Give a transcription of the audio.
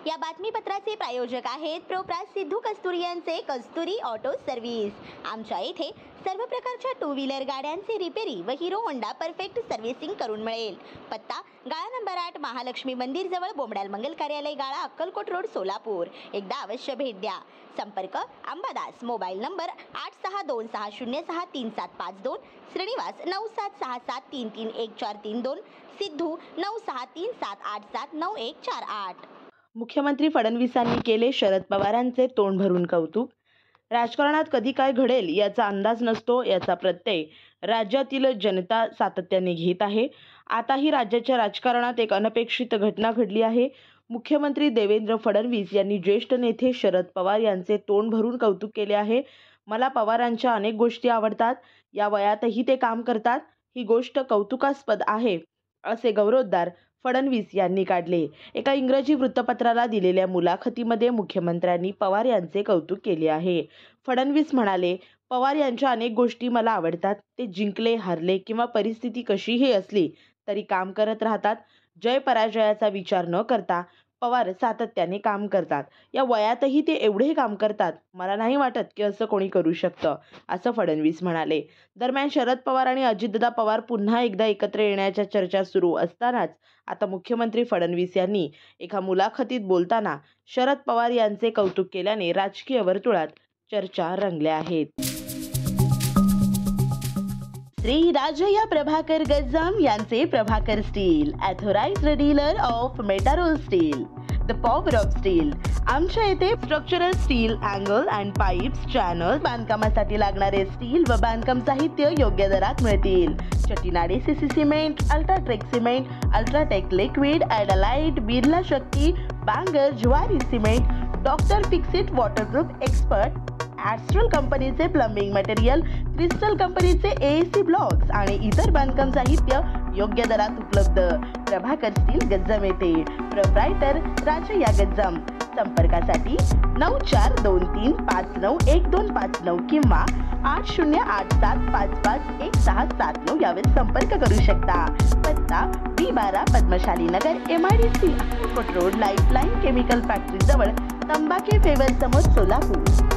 या बातमीपत्राचे प्रायोजक आहेत प्रोप्रास सिद्धू कस्तुरी यांचे कस्तुरी ऑटो सर्व्हिस। आमच्या येथे सर्व प्रकारच्या टू व्हीलर गाड्यांचे रिपेरी व हिरो होंडा परफेक्ट सर्व्हिसिंग करून मिळेल। पत्ता गाळा नंबर 8 महालक्ष्मी मंदिर जवळ बोमडाल मंगल कार्यालय गाळा अक्कलकोट रोड सोलापूर। एकदा अवश्य भेट द्या। संपर्क अंबादास, मोबाईल नंबर 8626063752, श्रीनिवास 9766733142, सिद्धू 9637879148। मुख्यमंत्री फडणवीसांनी केले शरद पवारांचे तोंड भरून कौतुक। राजकारणात कधी काय घडेल याचा अंदाज नसतो, याचा प्रत्यय राज्यातील जनता सातत्याने घेत आहे। आताही राज्याच्या राजकारणात एक अनपेक्षित घटना घडली आहे। मुख्यमंत्री देवेंद्र फडणवीस यांनी ज्येष्ठ नेते शरद पवार यांचे तोंड भरून कौतुक केले आहे। मला पवारांच्या अनेक गोष्टी आवडतात, या वयातही ते काम करतात, ही गोष्ट कौतुकास्पद आहे, असे गौरवोद्गार फडणवीस यांनी काढले। एका इंग्रजी वृत्तपत्राला दिलेल्या मुलाखतीमध्ये मुख्यमंत्र्यांनी पवार यांचे कौतुक केले आहे। फडणवीस म्हणाले, पवार यांच्या अनेक गोष्टी मला आवडतात, ते जिंकले हारले किंवा परिस्थिती कशीही असली तरी काम करत राहतात। जय पराजयाचा विचार न करता पवार सातत्याने काम करतात, या वयातही ते एवढे काम करतात, मला नाही वाटत की असं कोणी करू शकतं, असं फडणवीस म्हणाले। दरम्यान शरद पवार आणि अजितदादा पवार पुन्हा एकदा एकत्र येण्याच्या चर्चा सुरू असतानाच आता मुख्यमंत्री फडणवीस यांनी एका मुलाखतीत बोलताना शरद पवार यांचे कौतुक केल्याने राजकीय वर्तुळात चर्चा रंगल्या आहेत। श्री राजय्या प्रभाकर गज्जाम यांचे Prabhakar steel, authorised dealer of Metarol steel, the power of steel. आमच्या येथे structural steel, angle and pipes, channel, बांधकामासाठी लागणारे स्टील व बांधकाम साहित्य योग्य दरात मिळतील। Chettinad CC cement, UltraTech cement, UltraTech liquid, ॲडालाइट, Birla Shakti, Bangar, Zuari cement, doctor Fixit waterproof expert, Astral कंपनीचे प्लंबिंग मटेरियल, क्रिस्टल कंपनीचे एसी ब्लॉक्स आणि इतर बांधकाम साहित्य योग्य दरात उपलब्ध। प्रभाकर स्टील गज्जाम येथे। प्रोप्रायटर राजय्या गज्जाम। संपर्कासाठी 9423591259 किंवा 8087551679 यावर संपर्क करू शकता। पत्ता B12 पद्मशाली नगर, MIDC Akkalkot road, lifeline chemical factory जवळ, तंबाखे फेवर समोर, सोलापूर।